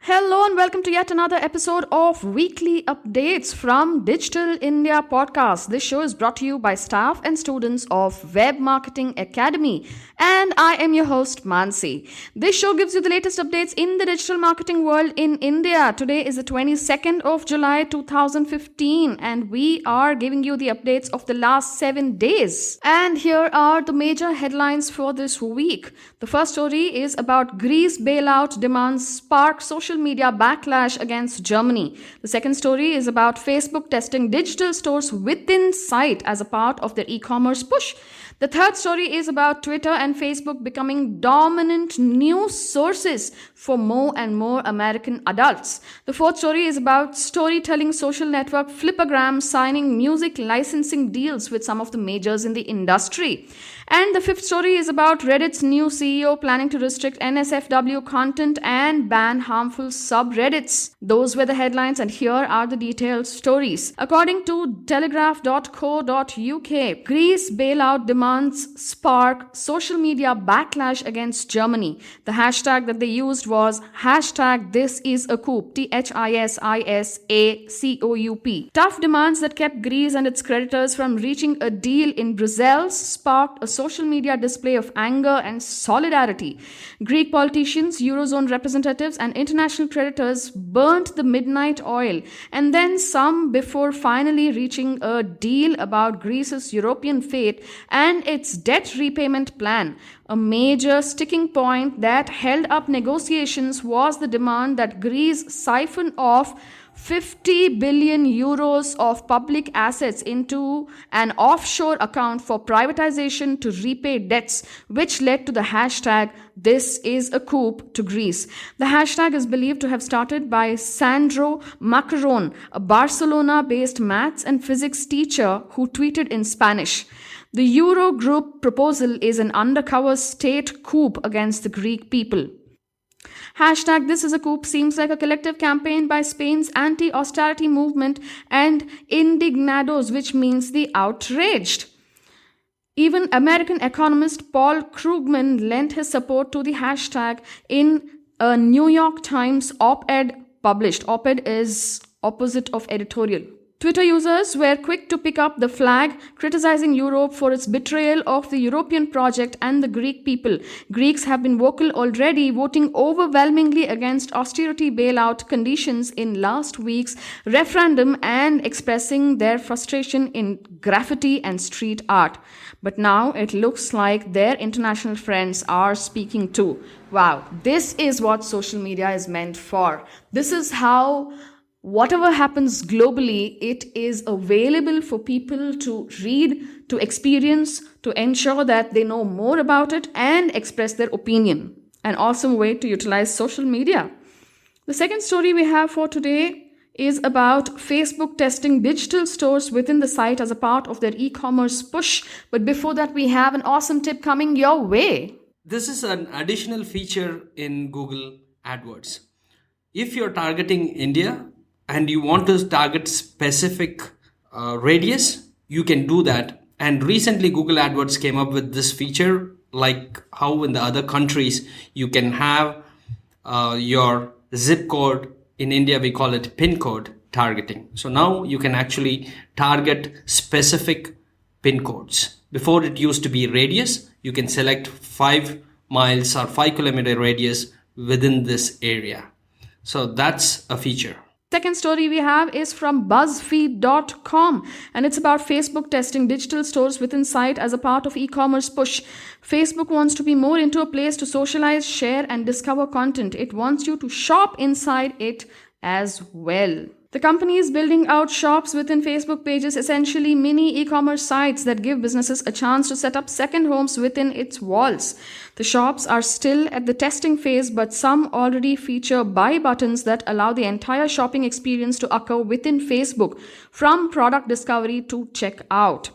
Hello and welcome to yet another episode of Weekly Updates from Digital India Podcast. This show is brought to you by staff and students of Web Marketing Academy, and I am your host Mansi. This show gives you the latest updates in the digital marketing world in India. Today is the 22nd of July 2015 and we are giving you the updates of the last 7 days. And here are the major headlines for this week. The first story is about Greece bailout demands spark social media backlash against Germany. The second story is about Facebook testing digital stores within site as a part of their e-commerce push. The third story is about Twitter and Facebook becoming dominant news sources for more and more American adults. The fourth story is about storytelling social network Flipgram signing music licensing deals with some of the majors in the industry. And the fifth story is about Reddit's new CEO planning to restrict NSFW content and ban harmful subreddits. Those were the headlines and here are the detailed stories. According to telegraph.co.uk, Greece bailout demands spark social media backlash against Germany. The hashtag that they used was hashtag this is a coup, THISISACOUP. Tough demands that kept Greece and its creditors from reaching a deal in Brussels sparked a social media display of anger and solidarity. Greek politicians, Eurozone representatives, and international creditors burnt the midnight oil and then some before finally reaching a deal about Greece's European fate and its debt repayment plan. A major sticking point that held up negotiations was the demand that Greece siphon off 50 billion euros of public assets into an offshore account for privatization to repay debts, which led to the hashtag this is a coup to Greece. The hashtag is believed to have started by Sandro Macaron, a Barcelona-based maths and physics teacher who tweeted in Spanish. The Eurogroup proposal is an undercover state coup against the Greek people. Hashtag this is a coup seems like a collective campaign by Spain's anti-austerity movement and indignados, which means the outraged. Even American economist Paul Krugman lent his support to the hashtag in a New York Times op-ed published. Op-ed is opposite of editorial. Twitter users were quick to pick up the flag, criticizing Europe for its betrayal of the European project and the Greek people. Greeks have been vocal already, voting overwhelmingly against austerity bailout conditions in last week's referendum and expressing their frustration in graffiti and street art. But now it looks like their international friends are speaking too. Wow, this is what social media is meant for. This is how whatever happens globally, it is available for people to read, to experience, to ensure that they know more about it and express their opinion. An awesome way to utilize social media. The second story we have for today is about Facebook testing digital stores within the site as a part of their e-commerce push. But before that, we have an awesome tip coming your way. This is an additional feature in Google AdWords. If you're targeting India, and you want to target specific radius, you can do that. And recently Google AdWords came up with this feature, like how in the other countries you can have your zip code. In India we call it pin code targeting. So now you can actually target specific pin codes. Before it used to be radius, you can select 5 miles or 5 kilometer radius within this area. So that's a feature. Second story we have is from BuzzFeed.com and it's about Facebook testing digital stores within site as a part of e-commerce push. Facebook wants to be more into a place to socialize, share and discover content. It wants you to shop inside it as well. The company is building out shops within Facebook pages, essentially mini e-commerce sites that give businesses a chance to set up second homes within its walls. The shops are still at the testing phase, but some already feature buy buttons that allow the entire shopping experience to occur within Facebook, from product discovery to checkout.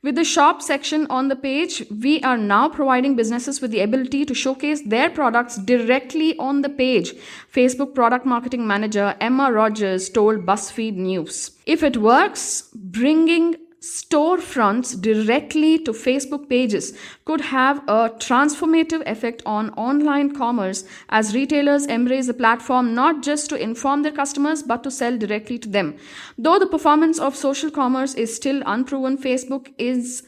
With the shop section on the page, we are now providing businesses with the ability to showcase their products directly on the page, Facebook product marketing manager Emma Rogers told BuzzFeed News. If it works, bringing storefronts directly to Facebook pages could have a transformative effect on online commerce as retailers embrace the platform not just to inform their customers but to sell directly to them. Though the performance of social commerce is still unproven, Facebook is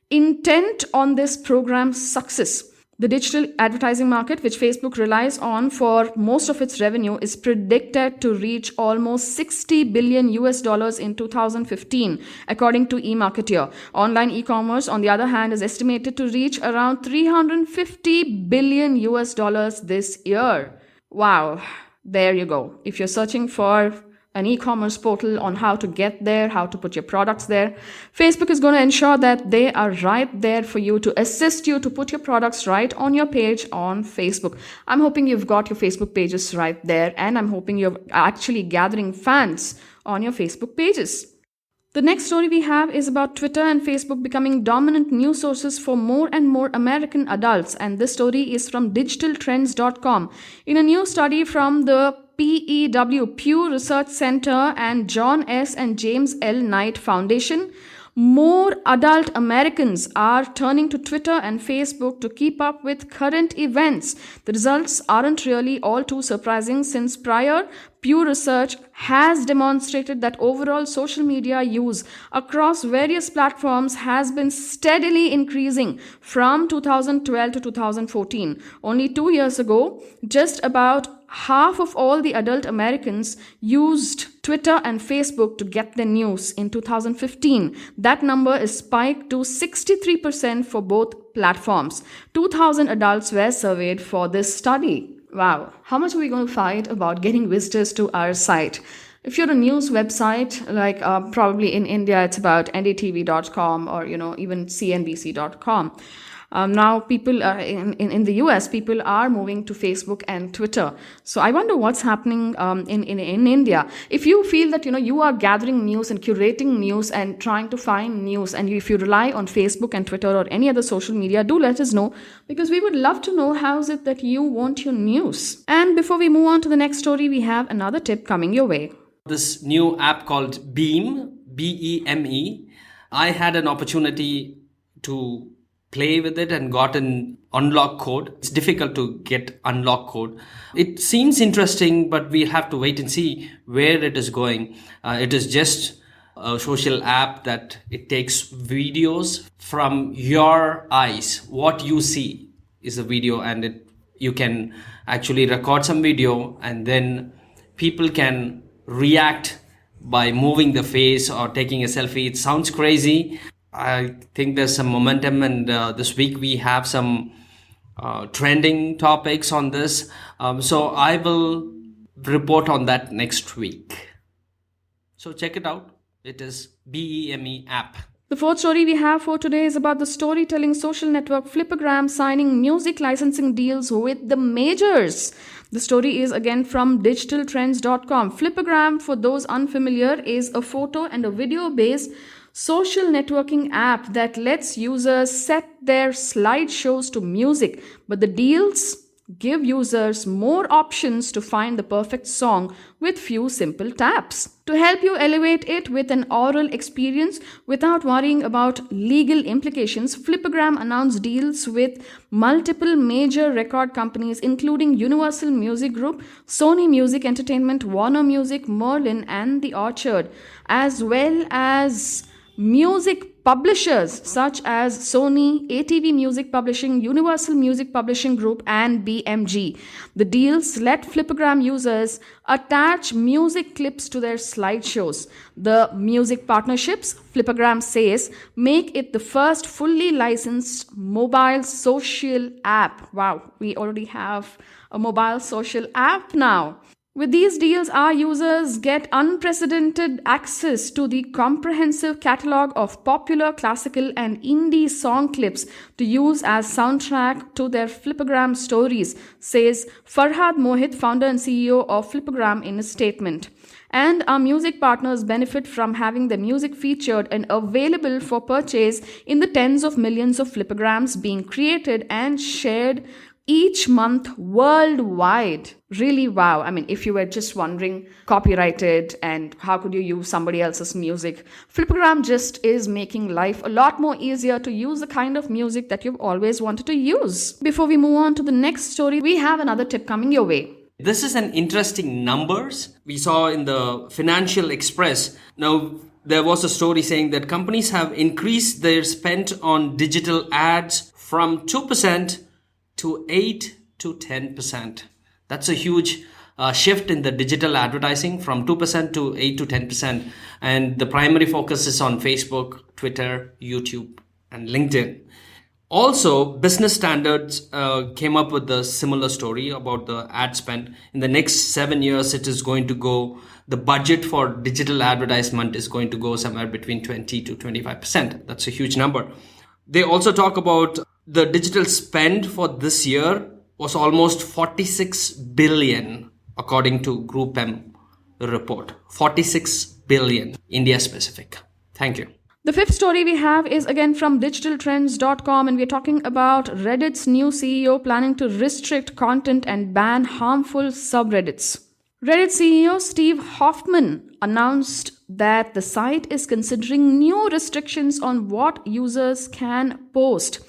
intent on this program's success. The digital advertising market, which Facebook relies on for most of its revenue, is predicted to reach almost 60 billion US dollars in 2015, according to eMarketer. Online e-commerce, on the other hand, is estimated to reach around 350 billion US dollars this year. Wow, there you go. If you're searching for an e-commerce portal on how to get there, how to put your products there, Facebook is going to ensure that they are right there for you to assist you to put your products right on your page on Facebook. I'm hoping you've got your Facebook pages right there, and I'm hoping you're actually gathering fans on your Facebook pages. The next story we have is about Twitter and Facebook becoming dominant news sources for more and more American adults, and this story is from digitaltrends.com. In a new study from the Pew Research Center and John S. and James L. Knight Foundation, more adult Americans are turning to Twitter and Facebook to keep up with current events. The results aren't really all too surprising, since prior Pew research has demonstrated that overall social media use across various platforms has been steadily increasing from 2012 to 2014. Only 2 years ago, just about half of all the adult Americans used Twitter and Facebook to get their news. In 2015, that number is spiked to 63% for both platforms. 2,000 adults were surveyed for this study. Wow, how much are we going to fight about getting visitors to our site? If you're a news website, like probably in India, it's about ndtv.com or, even cnbc.com. Now people in the US, people are moving to Facebook and Twitter. So I wonder what's happening in India. If you feel that you are gathering news and curating news and trying to find news, and if you rely on Facebook and Twitter or any other social media, do let us know, because we would love to know how is it that you want your news. And before we move on to the next story, we have another tip coming your way. This new app called Beam, Beme. I had an opportunity to play with it and got an unlock code. It's difficult to get unlock code. It seems interesting, but we'll have to wait and see where it is going. It is just a social app that it takes videos from your eyes. What you see is a video, and you can actually record some video, and then people can react by moving the face or taking a selfie. It sounds crazy. I think there's some momentum, and this week we have some trending topics on this. So I will report on that next week. So check it out. It is Beme app. The fourth story we have for today is about the storytelling social network Flipgram signing music licensing deals with the majors. The story is again from digitaltrends.com. Flipgram, for those unfamiliar, is a photo and a video-based social networking app that lets users set their slideshows to music, but the deals give users more options to find the perfect song with few simple taps. To help you elevate it with an oral experience without worrying about legal implications, Flipgram announced deals with multiple major record companies including Universal Music Group, Sony Music Entertainment, Warner Music, Merlin, and The Orchard, as well as music publishers such as Sony, ATV Music Publishing, Universal Music Publishing Group, and BMG. The deals let Flipgram users attach music clips to their slideshows. The music partnerships, Flipgram says, make it the first fully licensed mobile social app. Wow, we already have a mobile social app now. With these deals, our users get unprecedented access to the comprehensive catalog of popular classical and indie song clips to use as soundtrack to their Flipgram stories, says Farhad Mohit, founder and CEO of Flipgram, in a statement. And our music partners benefit from having their music featured and available for purchase in the tens of millions of Flipgrams being created and shared each month worldwide. Really wow. I mean, if you were just wondering, copyrighted and how could you use somebody else's music, Flipgram just is making life a lot more easier to use the kind of music that you've always wanted to use. Before we move on to the next story, we have another tip coming your way. This is an interesting numbers we saw in the Financial Express. Now, there was a story saying that companies have increased their spend on digital ads from 2% to 8 to 10%. That's a huge shift in the digital advertising from 2% to 8 to 10%. And the primary focus is on Facebook, Twitter, YouTube, and LinkedIn. Also, Business Standards came up with a similar story about the ad spend. In the next 7 years, it is going to go, the budget for digital advertisement is going to go somewhere between 20 to 25%. That's a huge number. They also talk about the digital spend for this year was almost 46 billion, according to Group M report. 46 billion, India specific. Thank you. The fifth story we have is again from digitaltrends.com, and we're talking about Reddit's new CEO planning to restrict content and ban harmful subreddits. Reddit CEO Steve Hoffman announced that the site is considering new restrictions on what users can post.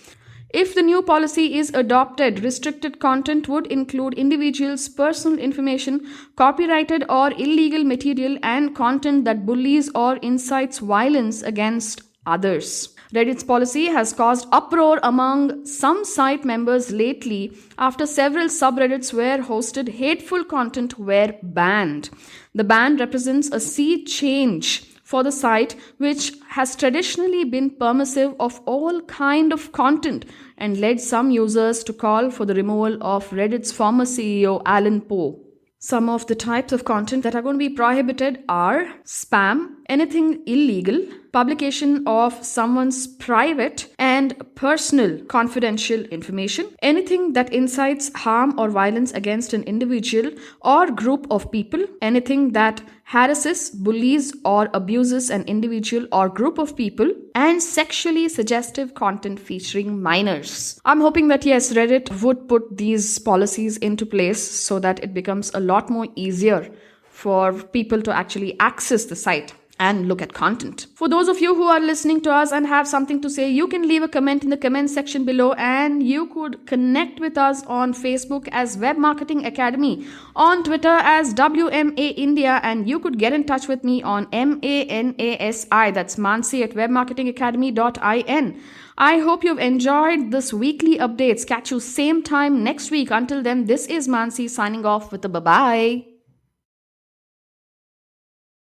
If the new policy is adopted, restricted content would include individuals' personal information, copyrighted or illegal material, and content that bullies or incites violence against others. Reddit's policy has caused uproar among some site members lately after several subreddits where hosted hateful content were banned. The ban represents a sea change for the site, which has traditionally been permissive of all kind of content and led some users to call for the removal of Reddit's former CEO Alan Poe. Some of the types of content that are going to be prohibited are spam, anything illegal, publication of someone's private and personal confidential information, anything that incites harm or violence against an individual or group of people, anything that harasses, bullies, or abuses an individual or group of people, and sexually suggestive content featuring minors. I'm hoping that yes, Reddit would put these policies into place so that it becomes a lot more easier for people to actually access the site and look at content. For those of you who are listening to us and have something to say, you can leave a comment in the comment section below, and you could connect with us on Facebook as Web Marketing Academy, on Twitter as WMA India, and you could get in touch with me on MANASI, that's Mansi at webmarketingacademy.in. I hope you've enjoyed this weekly updates. Catch you same time next week. Until then, this is Mansi signing off with a bye-bye.